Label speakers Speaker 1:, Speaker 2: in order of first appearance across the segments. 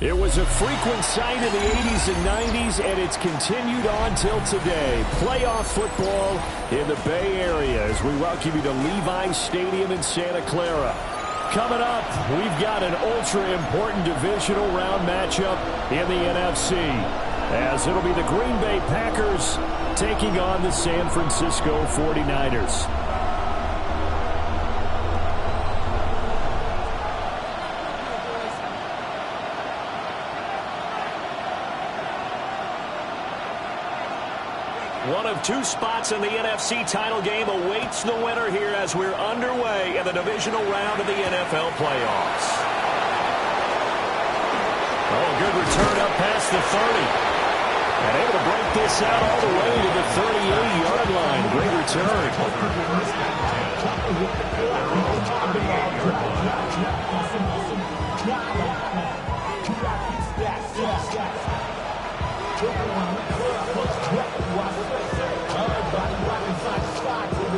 Speaker 1: It was a frequent sight in the 80s and 90s, and it's continued on till today. Playoff football in the Bay Area as we welcome you to Levi's Stadium in Santa Clara. Coming up, we've got an ultra-important divisional round matchup in the NFC, as it'll be the Green Bay Packers taking on the San Francisco 49ers. One of two spots in the NFC title game awaits the winner here as we're underway in the divisional round of the NFL playoffs. Oh, good return up past the 30. And able to break this out all the way to the 38-yard line. Great return.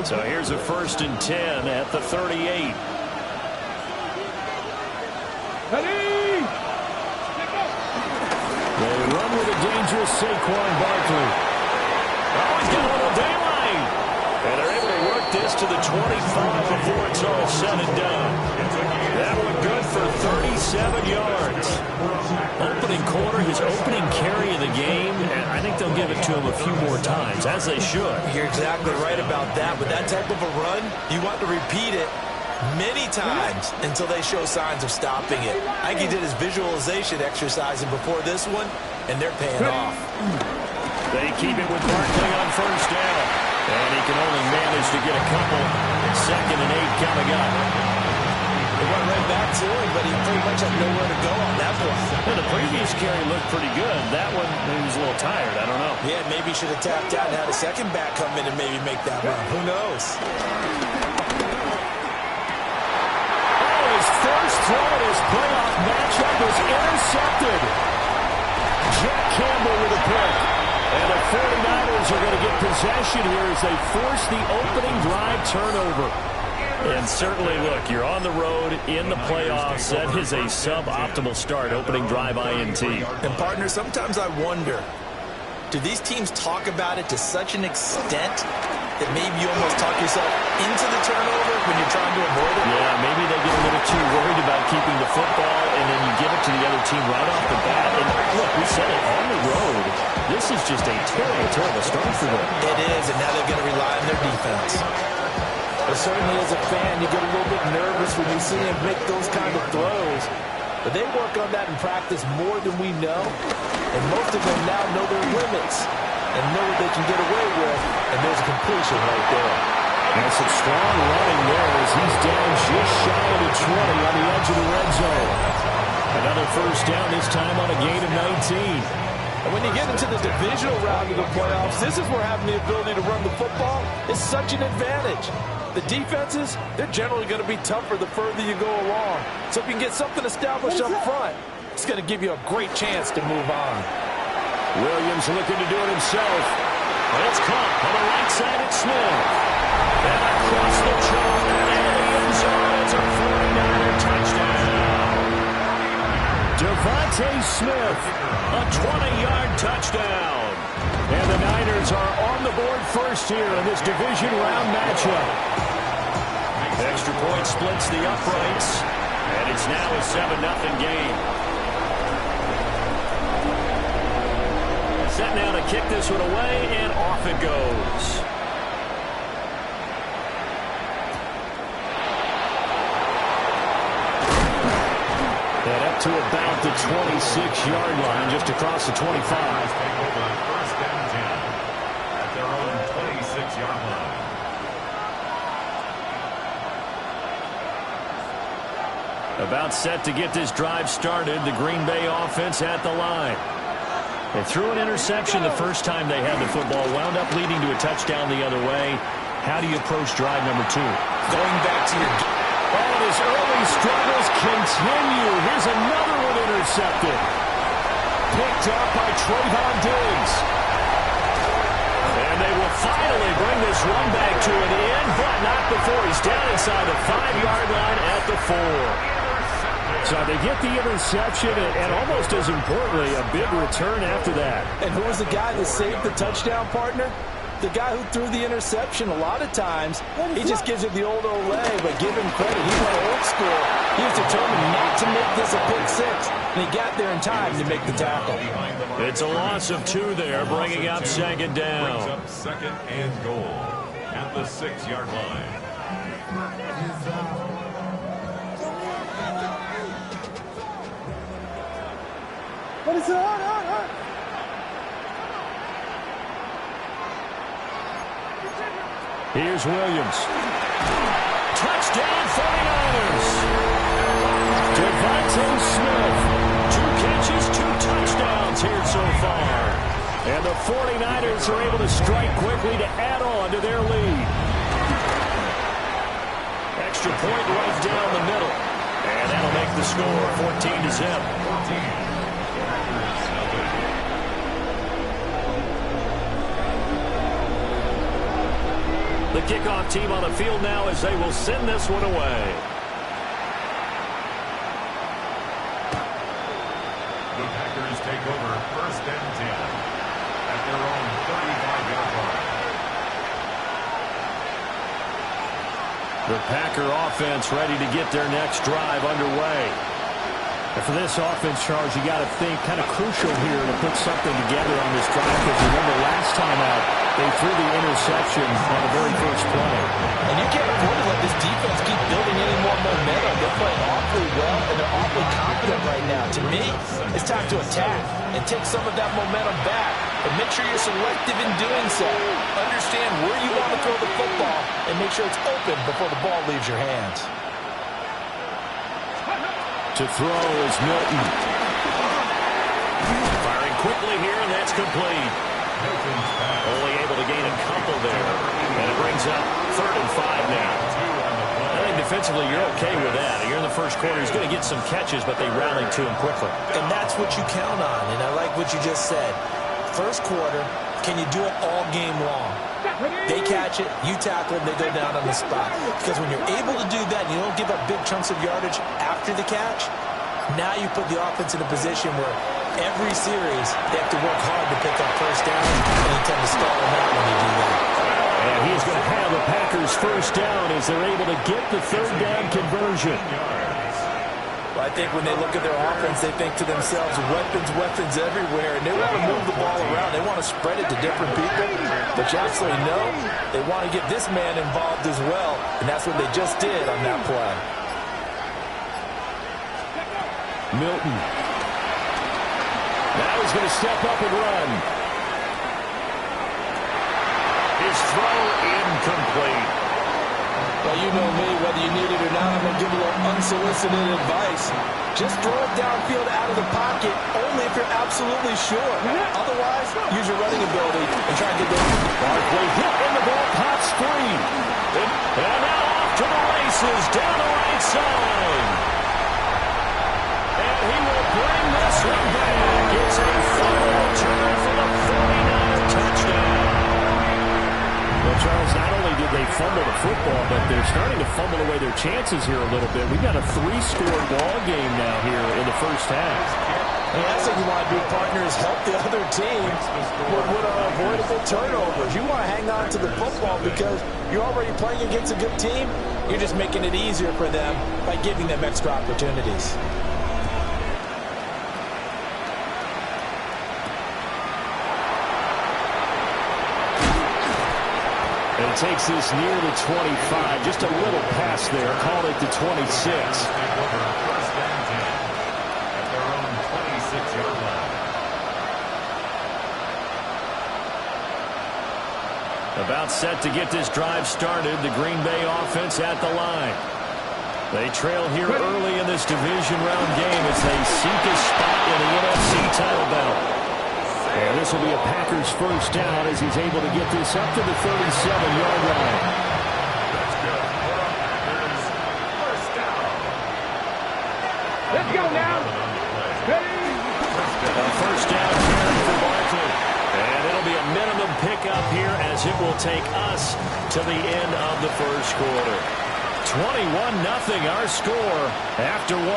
Speaker 1: So here's a 1st and 10 at the 38. They run with a dangerous Saquon Barkley. Oh, he's got a little daylight. And they're able to work this to the 25 before it's all said and done. That one good for 37 yards. Opening quarter, his opening carry of the game, and I think they'll give it to him a few more times, as they should.
Speaker 2: You're exactly right about that. With that type of a run, you want to repeat it many times until they show signs of stopping it. I think he did his visualization exercising before this one, and they're paying off.
Speaker 1: They keep it with Barkley on 1st down. And he can only manage to get a couple. 2nd and 8 coming up.
Speaker 2: They went right back to him, but he pretty much had nowhere to go on that play.
Speaker 1: Well, the previous carry looked pretty good. That one, he was a little tired. I don't know.
Speaker 2: Yeah, maybe he should have tapped out and had a second back come in and maybe make that run. Who knows?
Speaker 1: His first throw in his playoff matchup was intercepted. Jack Campbell with a pick. And the 49ers are going to get possession here as they force the opening drive turnover. And certainly, look, you're on the road in the playoffs. That is a suboptimal start, opening drive INT.
Speaker 2: And, partner, sometimes I wonder, do these teams talk about it to such an extent that maybe you almost talk yourself into the turnover when you're trying to avoid it?
Speaker 1: Yeah, maybe they get a little too worried about keeping the football, and then you give it to the other team right off the bat. And look, we said it, on the road, this is just a terrible, terrible start for them.
Speaker 2: It is, and now they're going to rely on their defense.
Speaker 3: But certainly as a fan, you get a little bit nervous when you see him make those kind of throws. But they work on that in practice more than we know. And most of them now know their limits and know what they can get away with. And there's a completion right there.
Speaker 1: And some strong running there as he's down just shy of the 20 on the edge of the red zone. Another 1st down, this time on a gain of 19.
Speaker 3: And when you get into the divisional round of the playoffs, this is where having the ability to run the football is such an advantage. The defenses, they're generally going to be tougher the further you go along. So if you can get something established up front, it's going to give you a great chance to move on.
Speaker 1: Williams looking to do it himself. And it's caught on the right side at Smith. And across the chalk and in the end zone, it's a 49er touchdown. Devontae Smith, a 20-yard touchdown. And the Niners are on the board first here in this division round matchup. Extra point splits the uprights, and it's now a 7-0 game. Set now to kick this one away, and off it goes. And up to about the 26-yard line, just across the 25.
Speaker 4: First down 10 at their own 26-yard line.
Speaker 1: About set to get this drive started, the Green Bay offense at the line. They threw an interception the first time they had the football, wound up leading to a touchdown the other way. How do you approach drive number 2?
Speaker 2: Going back to your...
Speaker 1: Oh, his early struggles continue. Here's another one intercepted. Picked up by Trayvon Diggs. And they will finally bring this one back to an end, but not before he's down inside the 5-yard line at the 4. So they get the interception, and almost as importantly, a big return after that.
Speaker 3: And who was the guy that saved the touchdown, partner? The guy who threw the interception. A lot of times, he just gives it the old Olay, but give him credit. He went old school. He was determined not to make this a pick six, and he got there in time to make the tackle.
Speaker 1: It's a loss of 2 there, bringing up second down.
Speaker 4: Brings up second and goal at the 6-yard line.
Speaker 5: What is it?
Speaker 1: Here's Williams. Touchdown 49ers. Devontae Smith. 2 catches, 2 touchdowns here so far. And the 49ers are able to strike quickly to add on to their lead. Extra point right down the middle. And that'll make the score 14-0. The kickoff team on the field now as they will send this one away.
Speaker 4: The Packers take over first and 10 at their own 35-yard line.
Speaker 1: The Packer offense ready to get their next drive underway. And for this offense, Charles, you got to think kind of crucial here to put something together on this drive, because remember last time out they threw the interception on the very first play.
Speaker 3: And you can't afford to let this defense keep building any more momentum. They're playing awfully well, and they're awfully confident right now. To me, it's time to attack and take some of that momentum back. But make sure you're selective in doing so. Understand where you want to throw the football and make sure it's open before the ball leaves your hands.
Speaker 1: To throw is Milton. Firing quickly here, and that's complete. Only able to gain a couple there. And it brings up 3rd and 5 now. I think defensively you're okay with that. You're in the first quarter. He's going to get some catches, but they rallied to him quickly.
Speaker 3: And that's what you count on, and I like what you just said. First quarter, can you do it all game long? They catch it, you tackle them, they go down on the spot. Because when you're able to do that and you don't give up big chunks of yardage after the catch, now you put the offense in a position where every series they have to work hard to pick up first down, and you tend to stall them out when they do that.
Speaker 1: And he's going to have the Packers first down as they're able to get the 3rd down conversion.
Speaker 3: Well, I think when they look at their offense, they think to themselves, weapons everywhere, and they want to move the ball around. They want to spread it to different people. But you absolutely know they want to get this man involved as well, and that's what they just did on that play.
Speaker 1: Milton. Now he's going to step up and run. His throw incomplete.
Speaker 3: Well, you know me, whether you need it or not, I'm going to give you a little unsolicited advice. Just throw it downfield out of the pocket, only if you're absolutely sure. Otherwise, use your running ability and try and get there.
Speaker 1: Barkley hit and the ball pops free. And now off to the races down the right side. And he will bring this one back. It's a fumble return for the 49er touchdown. Well, Charles, not only did they fumble the football, but they're starting to fumble away their chances here a little bit. We've got a 3-score ball game now here in the first half.
Speaker 3: The last thing you want to do, partner, is help the other team with avoidable turnovers. You want to hang on to the football because you're already playing against a good team. You're just making it easier for them by giving them extra opportunities.
Speaker 1: And it takes this near the 25. Just a little pass there. Called it the 26. About set to get this drive started. The Green Bay offense at the line. They trail here early in this division round game as they seek a spot in the NFC title battle. And this will be a Packers first down as he's able to get this up to the 37-yard line.
Speaker 4: That's good. Packers first down.
Speaker 5: Let's go now. Ready?
Speaker 1: First down carry for Barkley. And it'll be a minimum pickup here as it will take us to the end of the first quarter. 21-0 our score after 1.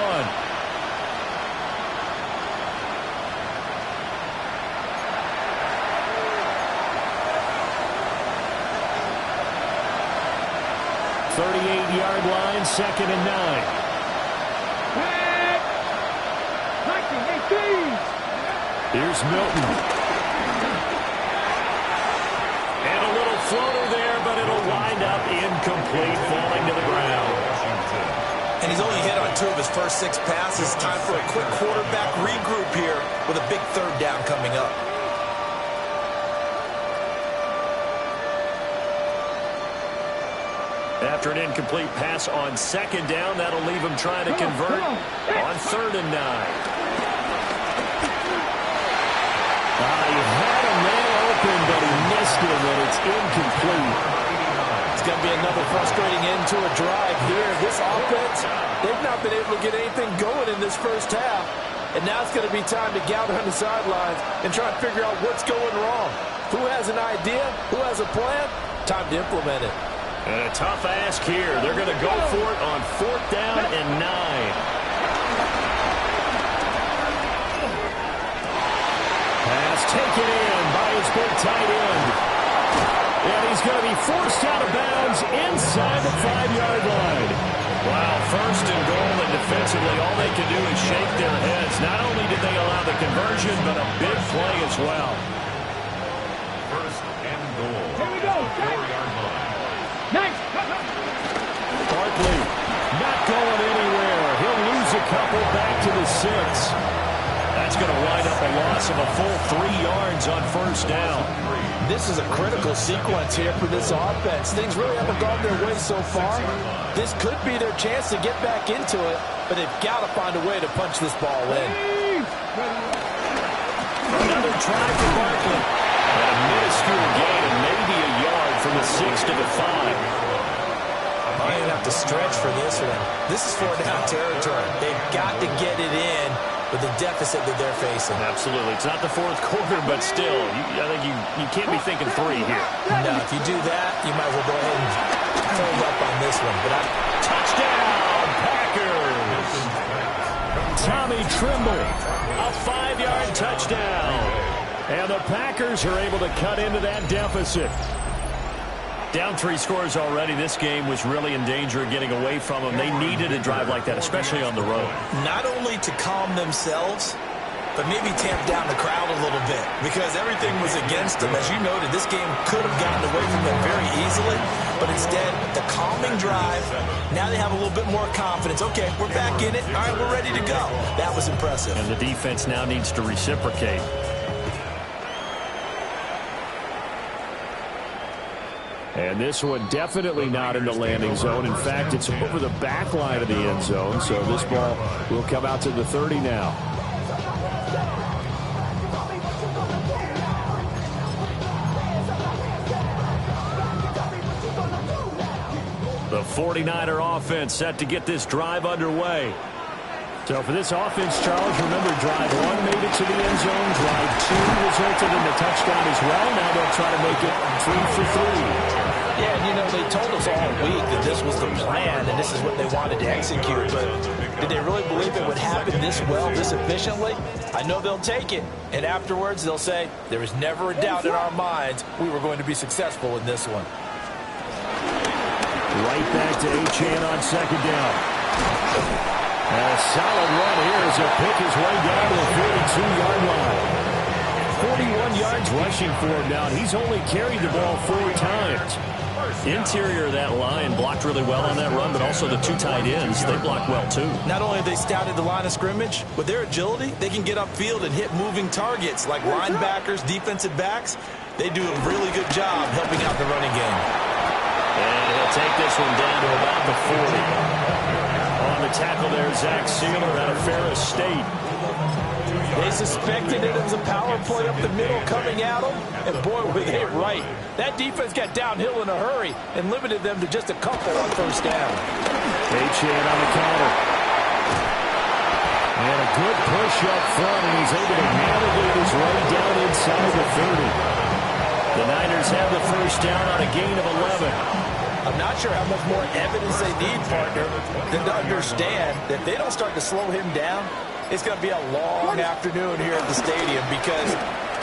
Speaker 1: 8-yard line, 2nd and 9. Here's Milton. And a little floater there, but it'll wind up incomplete, falling to the ground.
Speaker 2: And he's only hit on 2 of his first 6 passes. Time for a quick quarterback regroup here with a big 3rd down coming up.
Speaker 1: After an incomplete pass on 2nd down, that'll leave him trying to convert on 3rd and 9. He had a man open, but he missed him, and it's incomplete.
Speaker 3: It's going to be another frustrating end to a drive here. This offense, they've not been able to get anything going in this first half. And now it's going to be time to gather on the sidelines and try to figure out what's going wrong. Who has an idea? Who has a plan? Time to implement it.
Speaker 1: And a tough ask here. They're going to go for it on 4th down and 9. Pass taken in by his big tight end. And he's going to be forced out of bounds inside the 5-yard line. Wow, 1st and goal, and defensively all they can do is shake their heads. Not only did they allow the conversion, but a big play as well.
Speaker 4: 1st and goal.
Speaker 5: Here we go.
Speaker 4: 4-yard line.
Speaker 5: Nice.
Speaker 1: Barkley not going anywhere. He'll lose a couple back to the 6. That's going to wind up a loss of a full 3 yards on 1st down.
Speaker 3: This is a critical sequence here for this offense. Things really haven't gone their way so far. This could be their chance to get back into it, but they've got to find a way to punch this ball in.
Speaker 1: Another try for Barkley. And a minuscule gain of maybe a yard from the 6 to the 5.
Speaker 2: Might even have to stretch for this one. This is 4-down territory. They've got to get it in with the deficit that they're facing.
Speaker 1: Absolutely. It's not the 4th quarter, but still, I think you can't be thinking 3 here.
Speaker 2: No, if you do that, you might as well go ahead and hold up on this one. But
Speaker 1: touchdown, Packers! Tommy Tremble, a 5-yard touchdown. And the Packers are able to cut into that deficit. Down 3 scores already. This game was really in danger of getting away from them. They needed a drive like that, especially on the road.
Speaker 2: not only to calm themselves, but maybe tamp down the crowd a little bit, because everything was against them. As you noted, this game could have gotten away from them very easily, but instead, the calming drive, now they have a little bit more confidence. Okay, we're back in it. All right, we're ready to go. That was impressive.
Speaker 1: And the defense now needs to reciprocate. And this one definitely not in the landing zone. In fact, it's over the back line of the end zone, so this ball will come out to the 30 now. The 49er offense set to get this drive underway. So for this offense, Charles, remember drive 1 made it to the end zone. Drive 2 resulted in the touchdown as well. Now they'll try to make it 3 for 3.
Speaker 3: Yeah, and you know, they told us all week that this was the plan and this is what they wanted to execute. But did they really believe it would happen this well, this efficiently? I know they'll take it. And afterwards, they'll say, there was never a doubt in our minds we were going to be successful in this one.
Speaker 1: Right back to Achane on second down. And a solid run here as he'll pick his way down to the 42-yard line. 41 yards rushing for him now. He's only carried the ball 4 times. Interior of that line blocked really well on that run, but also the 2 tight ends, they blocked well too.
Speaker 2: Not only have they scouted the line of scrimmage, with their agility, they can get upfield and hit moving targets like linebackers, defensive backs. They do a really good job helping out the running game.
Speaker 1: And he'll take this one down to about the 40. On the tackle there, Zach Sealer out of Ferris State.
Speaker 3: They suspected that it was a power play up the middle coming at them, and boy, were they right. That defense got downhill in a hurry and limited them to just a couple on first down.
Speaker 1: Achane on the counter. And a good push up front, and he's able to navigate his way down inside the 30. The Niners have the first down on a gain of 11.
Speaker 3: I'm not sure how much more evidence they need, partner, than to understand that if they don't start to slow him down, it's going to be a long afternoon here at the stadium, because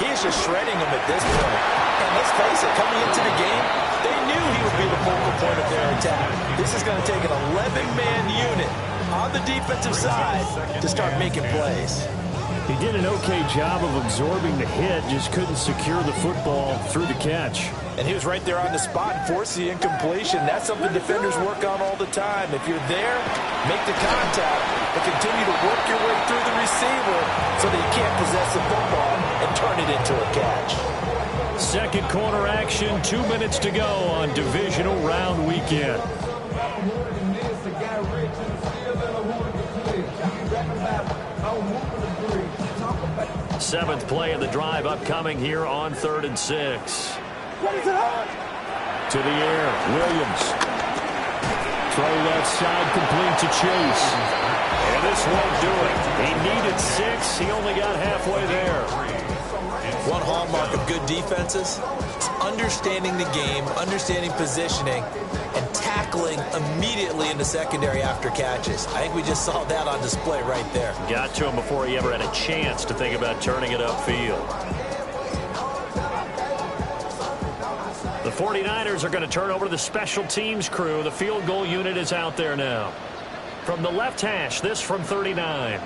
Speaker 3: he is just shredding them at this point. And let's face it, coming into the game, they knew
Speaker 2: he would be the focal point of their attack. This is going to take an 11-man unit on the defensive side to start making plays.
Speaker 1: He did an okay job of absorbing the hit, just couldn't secure the football through the catch.
Speaker 2: And he was right there on the spot and forced the incompletion. That's something defenders work on all the time. If you're there, make the contact, but continue to work your way through the receiver so that you can't possess the football and turn it into a catch.
Speaker 1: Second quarter action, 2 minutes to go on divisional round weekend. Seventh play of the drive upcoming here on 3rd and 6. To the air, Williams. Throw left side, complete to Chase. And this won't do it. He needed 6. He only got halfway there.
Speaker 2: One hallmark of good defenses is understanding the game, understanding positioning, and tackling immediately in the secondary after catches. I think we just saw that on display right there.
Speaker 1: Got to him before he ever had a chance to think about turning it upfield. The 49ers are going to turn over to the special teams crew. The field goal unit is out there now. From the left hash, this from 39.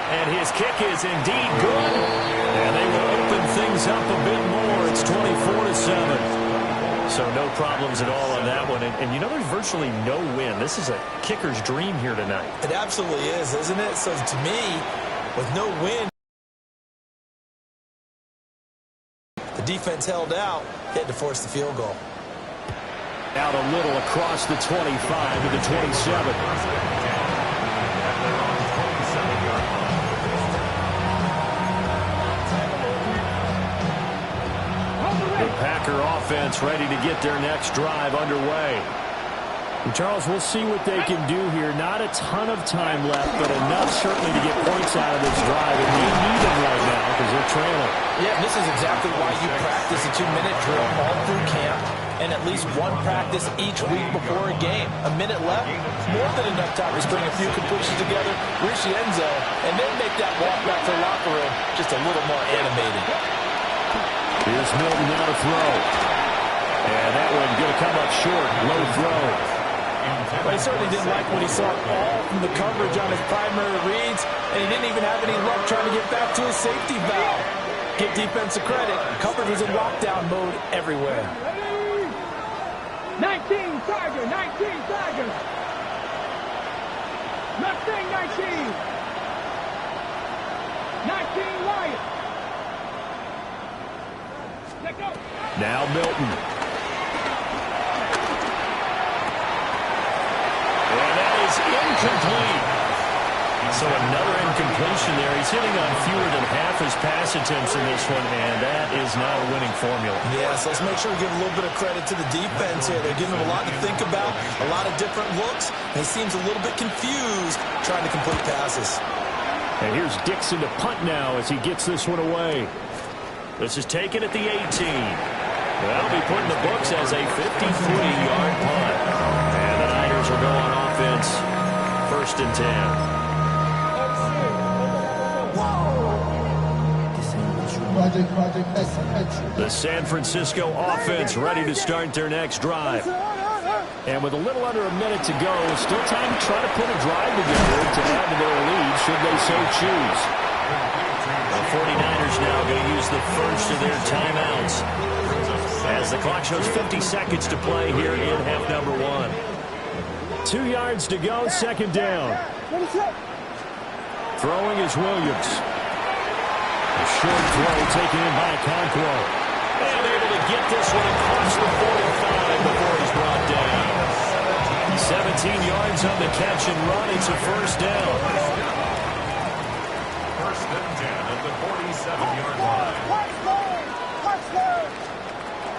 Speaker 1: And his kick is indeed good. And they will open things up a bit more. It's 24-7. So no problems at all on that one. And you know, there's virtually no win. This is a kicker's dream here tonight.
Speaker 2: It absolutely is, isn't it? So to me, with no win, the defense held out. They had to force the field goal.
Speaker 1: Out a little across the 25 to the 27. The Packer offense ready to get their next drive underway. And Charles, we'll see what they can do here. Not a ton of time left, but enough certainly to get points out of this drive. And they need them right now because they're trailing.
Speaker 3: Yeah, this is exactly why you practice a 2-minute drill all through camp and at least one practice each week before a game. A minute left, more than enough time to string a few completions together, reach the end zone, and then make that walk back to the locker room just a little more animated.
Speaker 1: Here's Milton now to throw. And that one going to come up short. Low throw.
Speaker 3: But he certainly didn't like what he saw all from the coverage on his primary reads, and he didn't even have any luck trying to get back to his safety valve. Give defense a credit. Coverage was in lockdown mode everywhere.
Speaker 5: 19 Tiger, 19 Tiger. Mustang 19. 19 Lion. Let go.
Speaker 1: Now Milton. And that is incomplete. So another incompletion there. He's hitting on fewer than half his pass attempts in this one, and that is not a winning formula.
Speaker 2: Yes, let's make sure we give a little bit of credit to the defense here. They're giving him a lot to think about, a lot of different looks, and he seems a little bit confused trying to complete passes.
Speaker 1: And here's Dixon to punt now as he gets this one away. This is taken at the 18. That'll be put in the books as a 53-yard punt. And the Niners will go on offense, 1st and 10. The San Francisco offense ready to start their next drive. And with a little under a minute to go, still time to try to put a drive together to add to their lead, should they so choose. The 49ers now going to use the first of their timeouts as the clock shows 50 seconds to play here in half number 1. 2 yards to go, 2nd down. Throwing is Williams. A short throw taken in by Okonkwo. And able to get this one across the 45 before he's brought down. 17 yards on the catch and run. It's a 1st down.
Speaker 4: 1st and 10 at the 47-yard line.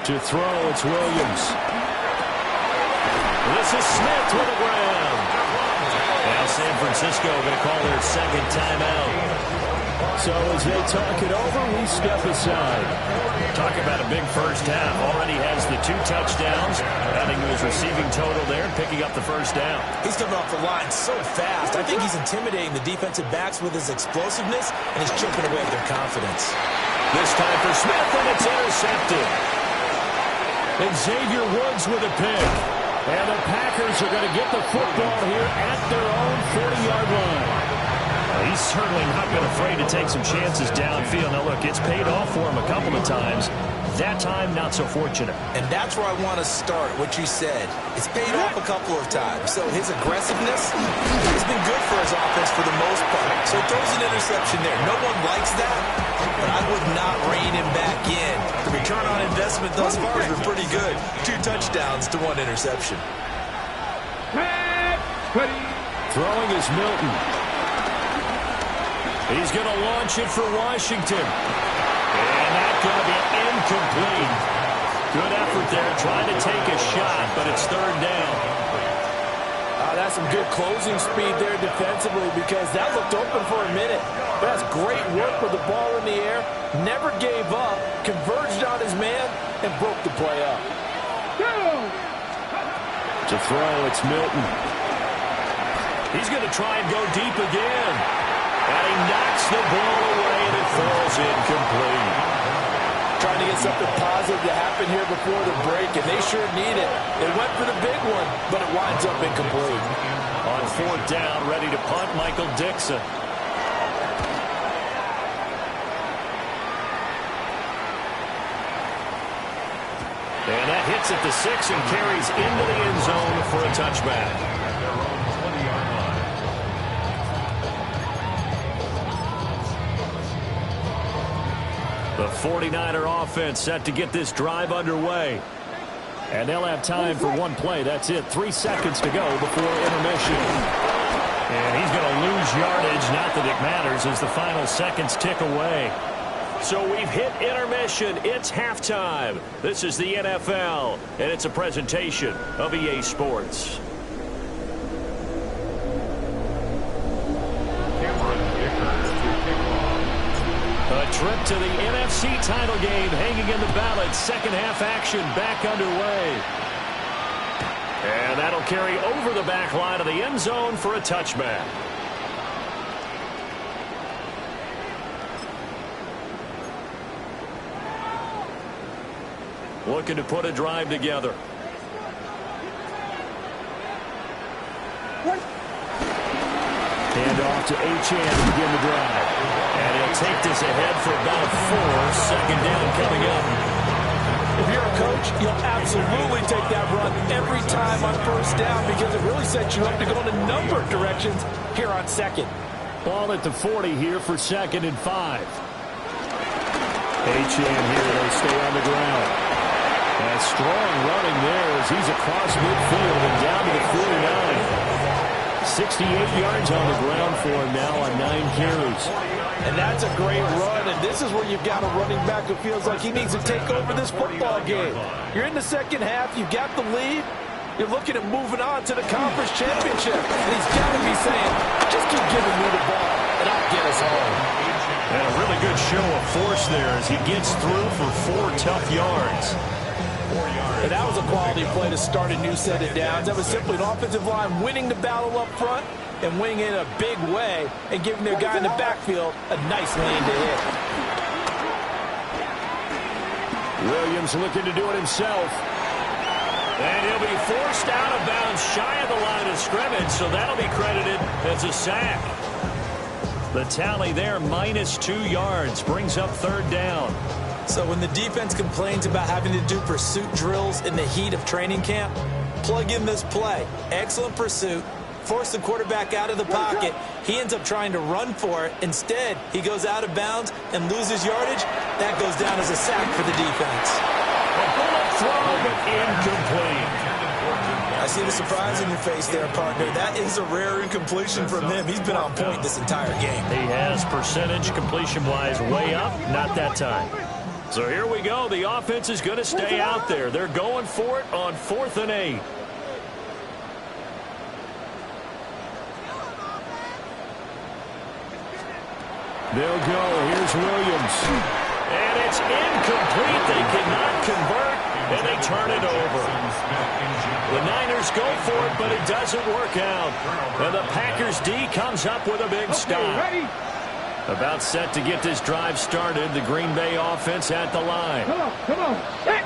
Speaker 1: To throw, it's Williams. This is Smith with a grab. Now San Francisco going to call their 2nd timeout. So as they talk it over, we step aside.
Speaker 6: Talk about a big first half. Already has the 2 touchdowns, adding to his receiving total there, and picking up the first down.
Speaker 2: He's coming off the line so fast. I think he's intimidating the defensive backs with his explosiveness, and he's chipping away at their confidence.
Speaker 1: This time for Smith, and it's intercepted. And Xavier Woods with a pick. And the Packers are going to get the football here at their own 40-yard line.
Speaker 6: He's certainly not been afraid to take some chances downfield. Now, look, it's paid off for him a couple of times. That time, not so fortunate.
Speaker 2: And that's where I want to start, what you said. It's paid off a couple of times. So his aggressiveness has been good for his offense for the most part. So he throws an interception there. No one likes that, but I would not rein him back in. The return on investment thus far has been pretty good. 2 touchdowns to 1 interception.
Speaker 1: Throwing is Milton. He's going to launch it for Washington. And that's going to be incomplete. Good effort there trying to take a shot, but it's 3rd down.
Speaker 3: That's some good closing speed there defensively because that looked open for a minute. But that's great work with the ball in the air. Never gave up, converged on his man, and broke the play up.
Speaker 1: To throw, it's Milton. He's going to try and go deep again. And he knocks the ball away, and it falls incomplete.
Speaker 3: Trying to get something positive to happen here before the break, and they sure need it. They went for the big one, but it winds up incomplete.
Speaker 1: On 4th down, ready to punt, Michael Dixon. And that hits at the 6 and carries into the end zone for a touchback. The 49er offense set to get this drive underway. And they'll have time for 1 play. That's it. 3 seconds to go before intermission. And he's going to lose yardage. Not that it matters as the final seconds tick away. So we've hit intermission. It's halftime. This is the NFL, and it's a presentation of EA Sports. A trip to the NFC title game hanging in the balance. Second half action back underway. And that'll carry over the back line of the end zone for a touchback. Looking to put a drive together. Hand off to Achane to begin the drive. And he'll take this ahead for about 4. Second down coming up.
Speaker 3: If you're a coach, you'll absolutely take that run every time on 1st down because it really sets you up to go in a number of directions here on 2nd.
Speaker 1: Ball at the 40 here for 2nd and 5. Achane here, they stay on the ground. And strong running there as he's across midfield and down to the 49. 68 yards on the ground for him now on 9 carries.
Speaker 3: And that's a great run, and this is where you've got a running back who feels like he needs to take over this football game. You're in the second half, you got the lead, you're looking at moving on to the conference championship. And he's got to be saying, just keep giving me the ball, and I'll get us home.
Speaker 6: And a really good show of force there as he gets through for 4 tough yards.
Speaker 3: And that was a quality play to start a new set of downs. That was simply an offensive line winning the battle up front and winning it in a big way and giving their guy in the backfield a nice lane to hit.
Speaker 1: Williams looking to do it himself. And he'll be forced out of bounds shy of the line of scrimmage, so that'll be credited as a sack. The tally there, -2 yards, brings up 3rd down.
Speaker 2: So when the defense complains about having to do pursuit drills in the heat of training camp, plug in this play. Excellent pursuit. Force the quarterback out of the pocket. He ends up trying to run for it. Instead, he goes out of bounds and loses yardage. That goes down as a sack for the defense.
Speaker 1: A bullet throw, but incomplete.
Speaker 2: I see the surprise in your face there, partner. That is a rare incompletion from him. He's been on point this entire game.
Speaker 6: He has percentage completion-wise way up. Not that time.
Speaker 1: So here we go. The offense is going to stay out there. They're going for it on 4th and 8. They'll go. Here's Williams.
Speaker 6: And it's incomplete. They cannot convert, and they turn it over. The Niners go for it, but it doesn't work out. And the Packers D comes up with a big stop.
Speaker 5: Ready?
Speaker 6: About set to get this drive started. The Green Bay offense at the line.
Speaker 5: Come on. Set.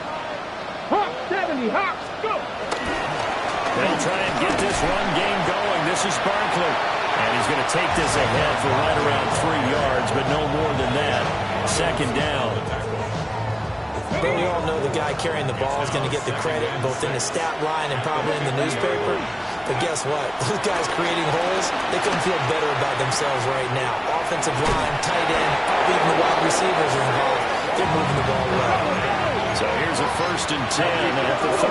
Speaker 5: Hop, 70, hop, go.
Speaker 6: They'll try and get this run game going. This is Barkley. And he's going to take this ahead for right around 3 yards, but no more than that. Second down.
Speaker 2: But we all know the guy carrying the ball is going to get the credit both in the stat line and probably in the newspaper. But guess what? Those guys creating holes, they couldn't feel better about themselves right now. Offensive line, tight end, probably even the wide receivers are involved. They're moving the ball well.
Speaker 6: So here's a 1st and 10 at the 38.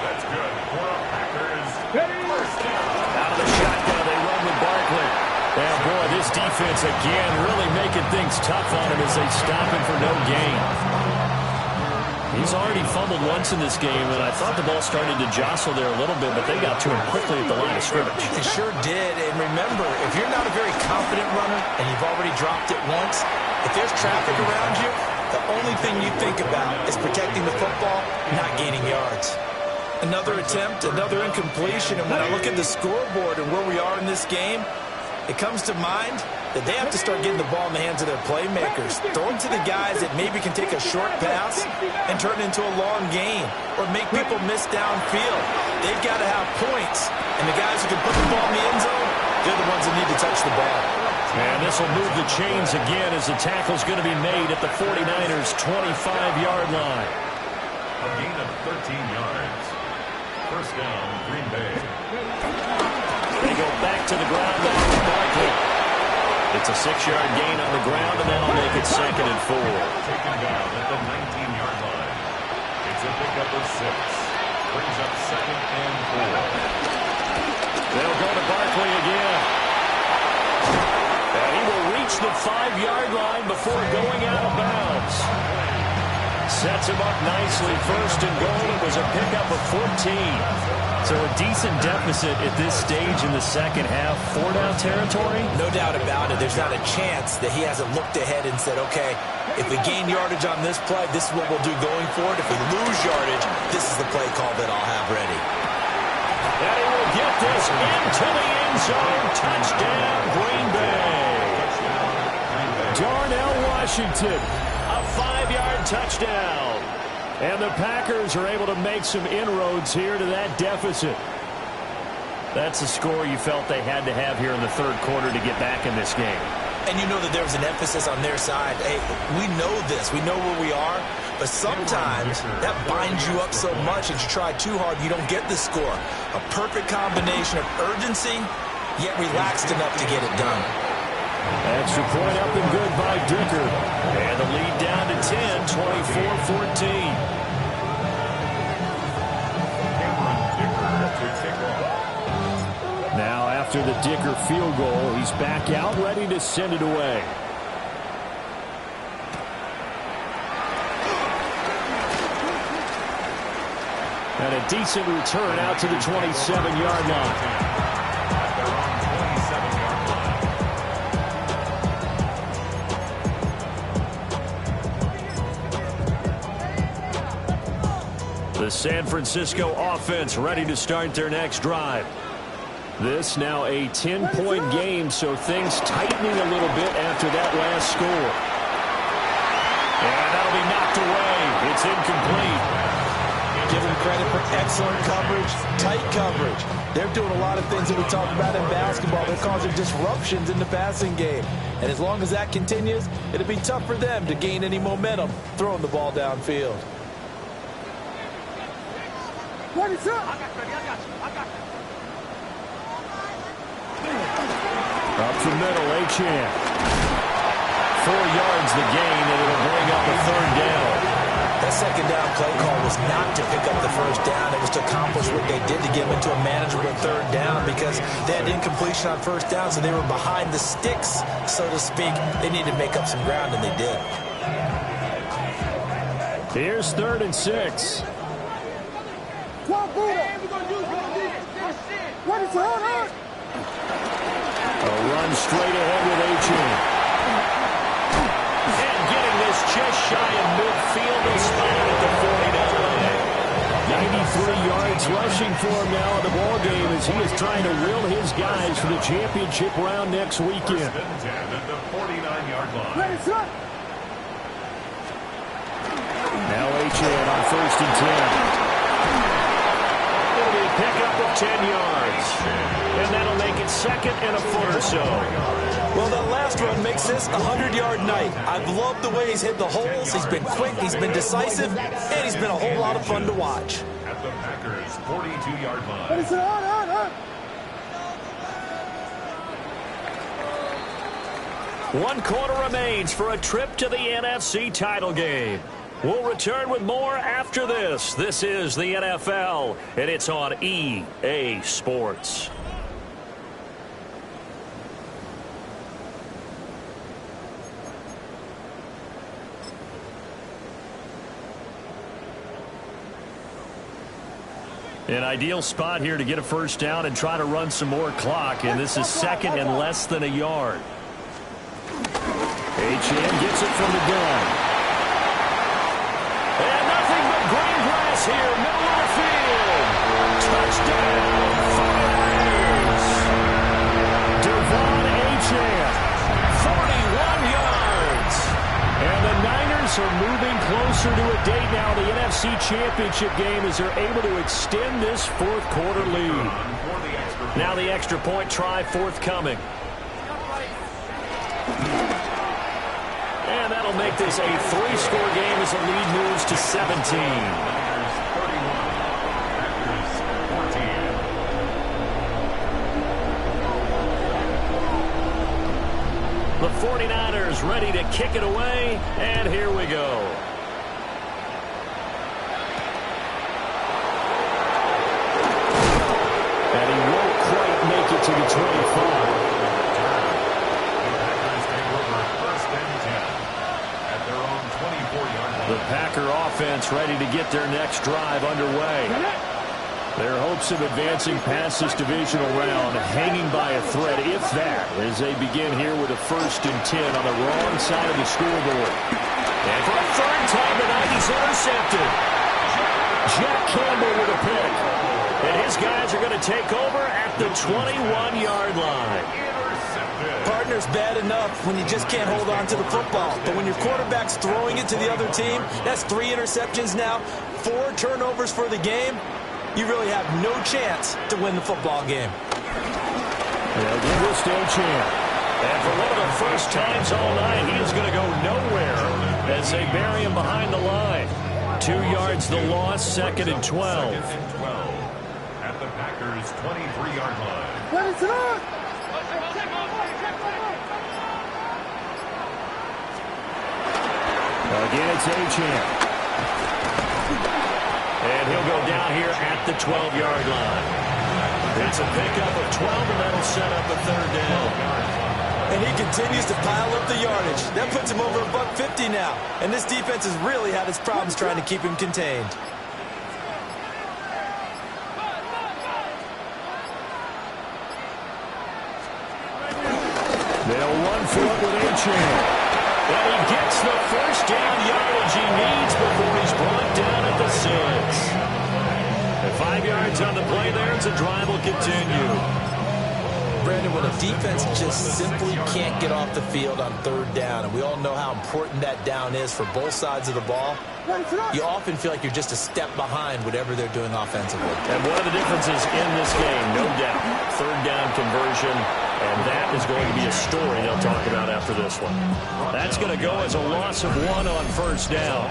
Speaker 4: That's good. For the Packers. First down.
Speaker 6: Out of the shotgun, they run with Barkley. And boy, this defense again really making things tough on him as they stop him for no gain. He's already fumbled once in this game, and I thought the ball started to jostle there a little bit, but they got to him quickly at the line of scrimmage.
Speaker 2: It sure did. And remember, if you're not a very confident runner and you've already dropped it once, if there's traffic around you, the only thing you think about is protecting the football, not gaining yards. Another attempt, another incompletion, and when I look at the scoreboard and where we are in this game, it comes to mind that they have to start getting the ball in the hands of their playmakers. Throw it to the guys that maybe can take a short pass and turn it into a long gain or make people miss downfield. They've got to have points, and the guys who can put the ball in the end zone, they're the ones that need to touch the ball.
Speaker 6: And this will move the chains again as the tackle's going to be made at the 49ers' 25-yard line.
Speaker 4: A gain of 13 yards. First down, Green Bay.
Speaker 6: They go back to the ground now with Barkley. It's a 6-yard gain on the ground, and that'll make it 2nd and 4.
Speaker 4: Taken down at the 19-yard line. It's a pickup of 6. Brings up 2nd and 4.
Speaker 6: They'll go to Barkley again. And he will reach the 5-yard line before going out of bounds. Sets him up nicely. 1st and goal. It was a pickup of 14. So a decent deficit at this stage in the second half. 4-down territory?
Speaker 2: No doubt about it. There's not a chance that he hasn't looked ahead and said, okay, if we gain yardage on this play, this is what we'll do going forward. If we lose yardage, this is the play call that I'll have ready.
Speaker 6: And he will get this into the end zone. Touchdown, Green Bay.
Speaker 1: Darnell Washington.
Speaker 6: A 5-yard touchdown.
Speaker 1: And the Packers are able to make some inroads here to that deficit.
Speaker 6: That's the score you felt they had to have here in the third quarter to get back in this game.
Speaker 2: And you know that there was an emphasis on their side. Hey, we know this. We know where we are. But sometimes that binds you up so much that you try too hard, you don't get the score. A perfect combination of urgency, yet relaxed enough to get it done.
Speaker 1: Extra point up and good by Dicker.
Speaker 6: And the lead down to 10, 24-14.
Speaker 1: Now after the Dicker field goal, he's back out ready to send it away. And a decent return out to the 27-yard line. The San Francisco offense ready to start their next drive. This now a 10-point game, so things tightening a little bit after that last score. And that'll be knocked away. It's incomplete.
Speaker 2: Give them credit for excellent coverage, tight coverage. They're doing a lot of things that we talk about in basketball. They're causing disruptions in the passing game. And as long as that continues, it'll be tough for them to gain any momentum throwing the ball downfield.
Speaker 5: What is up?
Speaker 1: Up the middle, Achane. 4 yards the gain, and it'll bring up a 3rd down.
Speaker 2: That second down play call was not to pick up the 1st down. It was to accomplish what they did to get them into a manageable 3rd down because they had incompletion on 1st down, so they were behind the sticks, so to speak. They needed to make up some ground, and they did.
Speaker 1: Here's 3rd and 6.
Speaker 5: What is on?
Speaker 1: A run runs straight ahead with Achane.
Speaker 6: And getting this just shy of midfield, they spot it at the 49.
Speaker 1: 93 yards rushing for him now in the ball game as he is trying to will his guys for the championship round next weekend.
Speaker 4: First and 10 at the 49-yard line.
Speaker 1: Now Achane on first and 10.
Speaker 6: It'll be a pickup of 10 yards. And that'll make it second and a foot or so.
Speaker 2: Well, that last run makes this a 100-yard night. I've loved the way he's hit the holes. He's been quick, he's been decisive, and he's been a whole lot of fun to watch.
Speaker 4: At the Packers' 42-yard line.
Speaker 6: One quarter remains for a trip to the NFC title game. We'll return with more after this. This is the NFL, and it's on EA Sports. An ideal spot here to get a first down and try to run some more clock, and this is second and less than a yard.
Speaker 1: Achane gets it from the gun.
Speaker 6: And nothing but green grass here, middle of the field. Touchdown, 49ers.
Speaker 1: Devon Achane,
Speaker 6: 41 yards.
Speaker 1: and the Niners are moving closer to a date now. The NFC Championship game as they're able to extend this fourth quarter lead.
Speaker 6: Now the extra point try forthcoming. And that'll make this a three-score game as the lead moves to 17. The 49ers ready to kick it away, and here we go.
Speaker 1: And he won't quite make it to the 25. The Packer offense ready to get their next drive underway. Their hopes of advancing past this divisional round hanging by a thread, if that, as they begin here with a 1st and 10 on the wrong side of the scoreboard.
Speaker 6: And for a third time tonight, he's intercepted.
Speaker 1: Jack Campbell with a pick.
Speaker 6: And his guys are going to take over at the 21-yard line.
Speaker 2: Partner's bad enough when you just can't hold on to the football. But when your quarterback's throwing it to the other team, that's 3 interceptions now, 4 turnovers for the game. You really have no chance to win the football game.
Speaker 1: They'll give this to Achane.
Speaker 6: And for one of the first times all night, he is going to go nowhere as they bury him behind the line. 2 yards the loss, 2nd and 12.
Speaker 4: At the Packers' 23-yard line.
Speaker 1: Again, it's Achane.
Speaker 6: And he'll go down here at the 12-yard line. It's a pickup of 12, and that'll set up a third down.
Speaker 2: And he continues to pile up the yardage. That puts him over $150 now. And this defense has really had its problems trying to keep him contained.
Speaker 1: They'll run for it with Achane.
Speaker 6: And he gets the first down yardage he needs before he's brought down at the 6. And 5 yards on the play there, as the drive will continue.
Speaker 2: Brandon, when a defense just simply can't get off the field on 3rd down, and we all know how important that down is for both sides of the ball, you often feel like you're just a step behind whatever they're doing offensively.
Speaker 6: And one of the differences in this game, no doubt, 3rd down conversion, and that is going to be a story they'll talk about after this one. That's going to go as a loss of 1 on 1st down.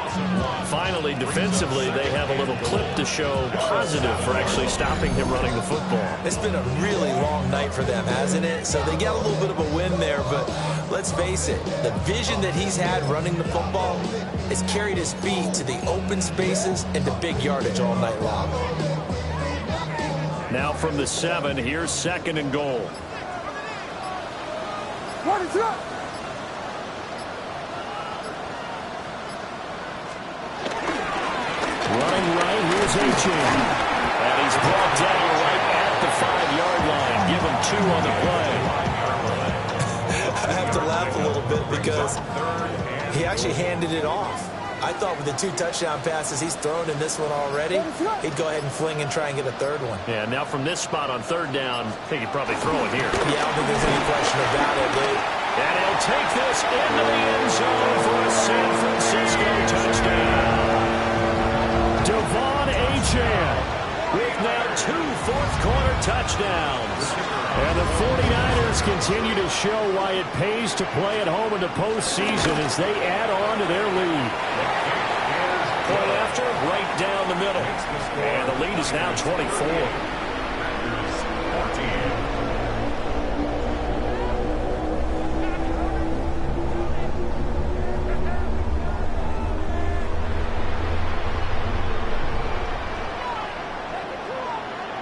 Speaker 6: Finally, defensively, they have a little clip to show positive for actually stopping him running the football.
Speaker 2: It's been a really long night for them, hasn't it? So they get a little bit of a win there, but let's face it, the vision that he's had running the football has carried his feet to the open spaces and to big yardage all night long.
Speaker 6: Now from the 7, here's 2nd and goal.
Speaker 1: What is up? Running right, here's Achane.
Speaker 6: And he's brought down right at the 5-yard line. Give him 2 on the play.
Speaker 2: because he actually handed it off. I thought with the 2 touchdown passes he's thrown in this one already, he'd go ahead and fling and try and get a third one.
Speaker 6: Yeah, now from this spot on third down, I think he'd probably throw it here.
Speaker 2: Yeah, I don't think there's any question about it, Luke.
Speaker 1: And he'll take this into the end zone for a San Francisco touchdown. Devon Achane with now 2 fourth-quarter touchdowns. And the 49ers continue to show why it pays to play at home in the postseason as they add on to their lead. Point after, right down the middle. And the lead is now 24.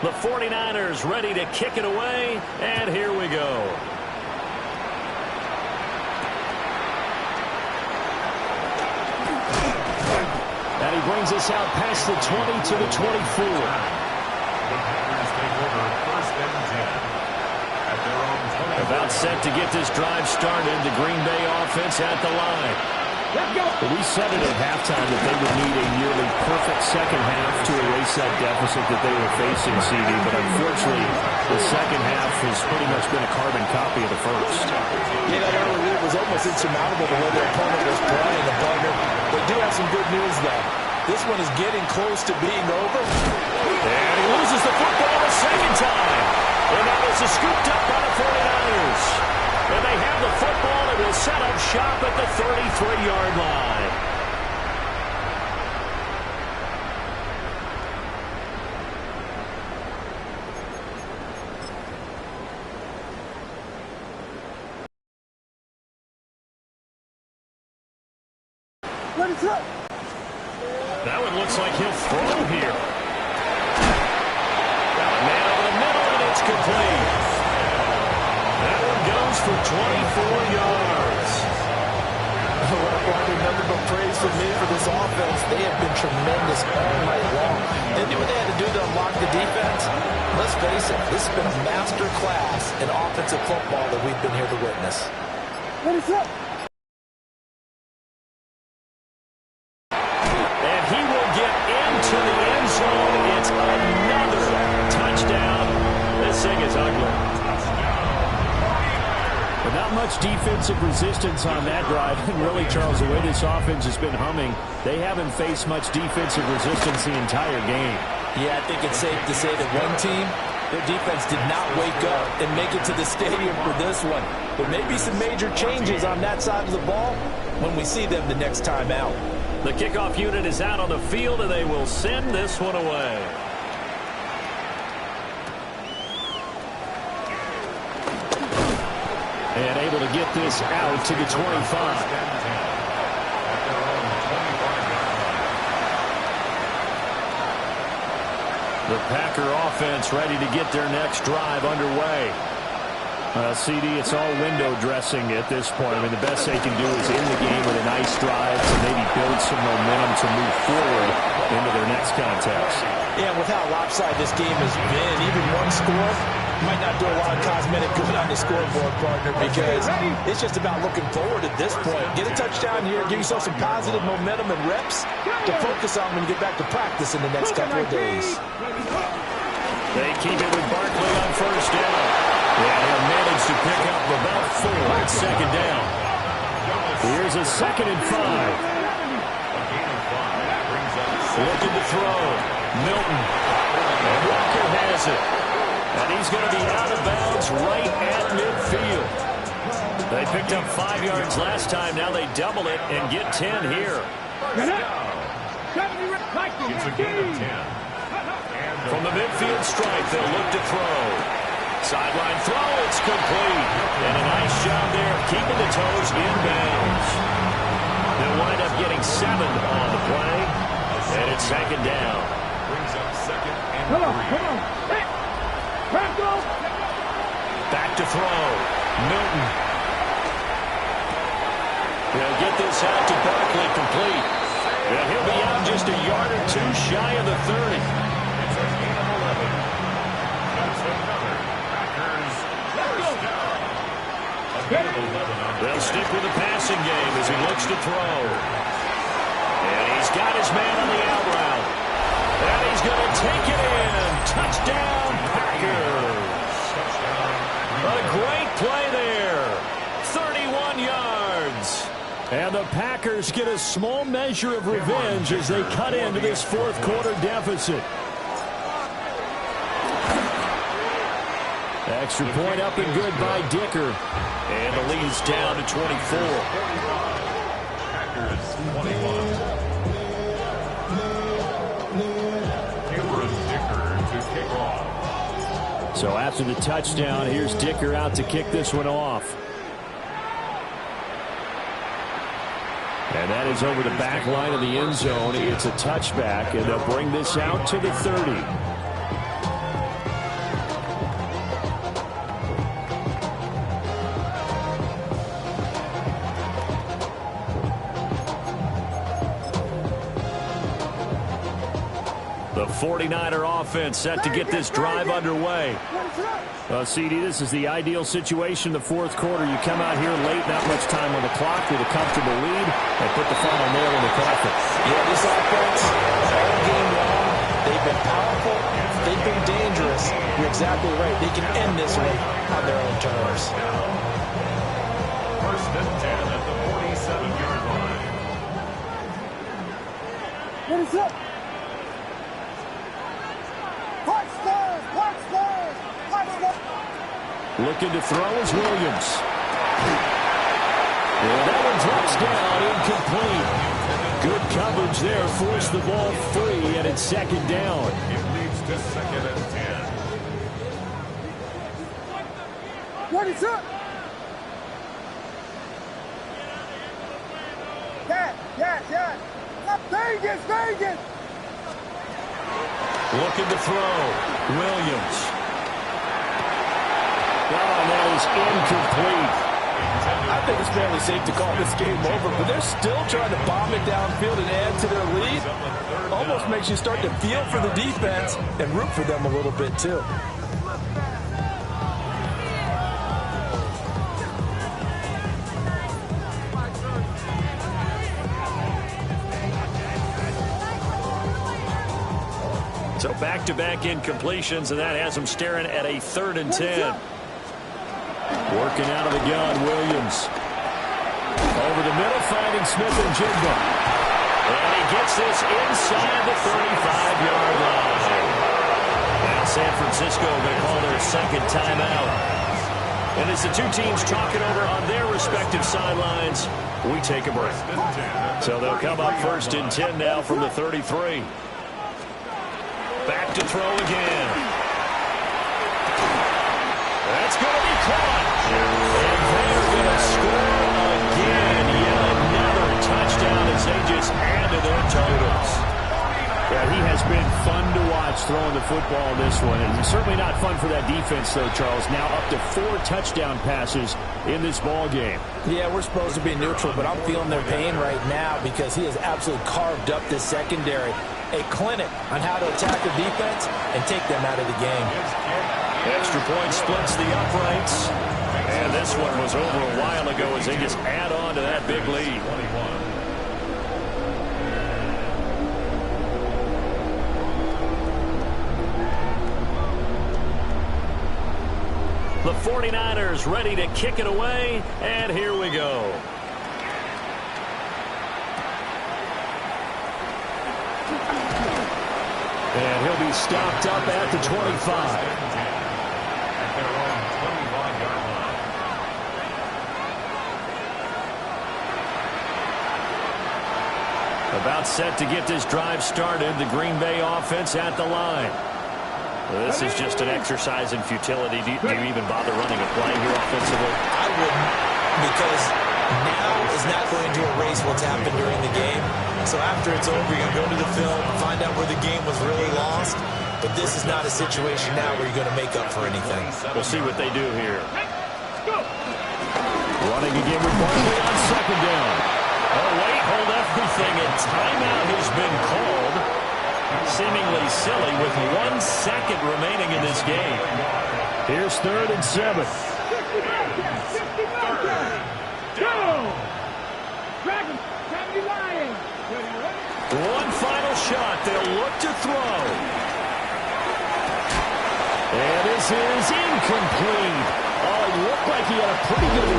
Speaker 1: The 49ers ready to kick it away, and here we go. And he brings us out past the 20 to the 24.
Speaker 4: The Packers take over 1st and 10 at their own 20.
Speaker 6: About set to get this drive started. The Green Bay offense at the line.
Speaker 5: Let's go.
Speaker 1: We said it at halftime that they would need a nearly perfect second half to erase that deficit that they were facing, CD, but unfortunately the second half has pretty much been a carbon copy of the first.
Speaker 3: Yeah, that early lead was almost insurmountable the way their opponent was playing. The partner, they do have some good news, though. This one is getting close to being over.
Speaker 1: And he loses the football a second time. And now this is scooped up by the 49ers. And they have the football and will set up shop at the 33-yard line.
Speaker 5: What is up?
Speaker 6: That one looks like he'll throw here.
Speaker 1: Got a man over the middle, and it's complete. That one goes for 24 yards.
Speaker 3: Nothing but praise from me for this offense. They have been tremendous all night long. They knew what they had to do to unlock the defense. Let's face it, this has been a master class in offensive football that we've been here to witness.
Speaker 5: What is up?
Speaker 1: And he will get into the end zone. It's another touchdown. This thing is ugly. But not much defensive resistance on that drive. And really, Charles, the way this offense has been humming, they haven't faced much defensive resistance the entire game.
Speaker 3: Yeah, I think it's safe to say that one team, their defense did not wake up and make it to the stadium for this one. There may be some major changes on that side of the ball when we see them the next time out.
Speaker 6: The kickoff unit is out on the field, and they will send this one away.
Speaker 1: And able to get this out to the 25. The Packer offense ready to get their next drive underway. CD, it's all window dressing at this point. I mean, the best they can do is end the game with a nice drive to maybe build some momentum to move forward into their next contest.
Speaker 3: Yeah, with how lopsided this game has been, even one score might not do a lot of cosmetic good on the scoreboard, partner, because it's just about looking forward at this point. Get a touchdown here, give yourself some positive momentum and reps to focus on when you get back to practice in the next couple of days.
Speaker 6: They keep it with Barkley on first down.
Speaker 1: Yeah, he'll manage to pick up about 4 at second down. Here's a 2nd and 5. Looking to throw. Milton. And Walker has it. And he's going to be out of bounds right at midfield. They picked up 5 yards last time. Now they double it and get 10 here.
Speaker 4: It's a gain of 10.
Speaker 1: From the midfield stripe, they'll look to throw. Sideline throw, it's complete. And a nice job there of keeping the toes in bounds. They'll wind up getting 7 on the play. And it's second down.
Speaker 4: Brings up 2nd and 3.
Speaker 5: Come on. Hey, Franco.
Speaker 1: Back to throw. Milton. They'll get this out to Barkley, complete. And he'll be out just a yard or 2 shy of the 30.
Speaker 4: It's a gain of 11. That's another Packers first down. A
Speaker 6: They'll stick with the passing game as he looks to throw. And he's got his man on the out route. And he's going to take it in. Touchdown, Packers. A great play there. 31 yards. And the Packers get a small measure of revenge as they cut into this fourth quarter deficit. Extra point up and good by Dicker. And the lead is down to 24.
Speaker 4: Packers 21. Cameron Dicker to kick off.
Speaker 1: So after the touchdown, here's Dicker out to kick this one off. And that is over the back line of the end zone. It's a touchback, and they'll bring this out to the 30. The 49er offense set to get this drive underway. CD, this is the ideal situation in the fourth quarter. You come out here late, not much time on the clock with a comfortable lead, and put the final nail in the coffin.
Speaker 3: Yeah, this offense, all game long, they've been powerful, they've been dangerous. You're exactly right. They can end this one on their own terms.
Speaker 4: First and 10 at the 47-yard line.
Speaker 5: What is up?
Speaker 1: Looking to throw is Williams. And that one drops down, incomplete. Good coverage there, forced the ball free, and it's second down.
Speaker 4: It leads to second and 10.
Speaker 5: What is up? Yeah. Vegas.
Speaker 1: Looking to throw. Williams. Oh, that is incomplete.
Speaker 3: I think it's fairly safe to call this game over, but they're still trying to bomb it downfield and add to their lead. Almost makes you start to feel for the defense and root for them a little bit, too.
Speaker 6: So back-to-back incompletions, and that has them staring at a 3rd and 10.
Speaker 1: Working out of the gun, Williams. Over the middle, finding Smith-Njigba. And he gets this inside the 35-yard line. Now San Francisco will call their second timeout. And as the two teams talk it over on their respective sidelines, we take a break. So they'll come up 1st and 10 now from the 33. Back to throw again. That's going to be caught. And they're going to score again. Yet another touchdown as they just add to their totals. Yeah, he has been fun to watch throwing the football in this one. And certainly not fun for that defense, though, Charles. Now up to 4 touchdown passes in this ball game.
Speaker 3: Yeah, we're supposed to be neutral, but I'm feeling their pain right now because he has absolutely carved up this secondary. A clinic on how to attack the defense and take them out of the game.
Speaker 6: Extra point splits the uprights. And this one was over a while ago as they just add on to that big lead. The 49ers ready to kick it away, and here we go.
Speaker 1: And he'll be stopped up at the 25.
Speaker 4: At their own 21-yard line.
Speaker 1: About set to get this drive started. The Green Bay offense at the line.
Speaker 6: This is just an exercise in futility. Do you even bother running a play here offensively?
Speaker 2: I wouldn't, because now is not going to erase what's happened during the game. So after it's over, you're going to go to the film, find out where the game was really lost. But this is not a situation now where you're going to make up for anything.
Speaker 6: We'll see what they do here.
Speaker 1: Running again with Barkley on second down.
Speaker 6: Oh, wait, hold everything. A timeout has been called. Seemingly silly with 1 second remaining in this game.
Speaker 1: Here's 3rd and 7.
Speaker 6: shot. They'll look to throw. And this is incomplete. Oh, it looked like he had a pretty good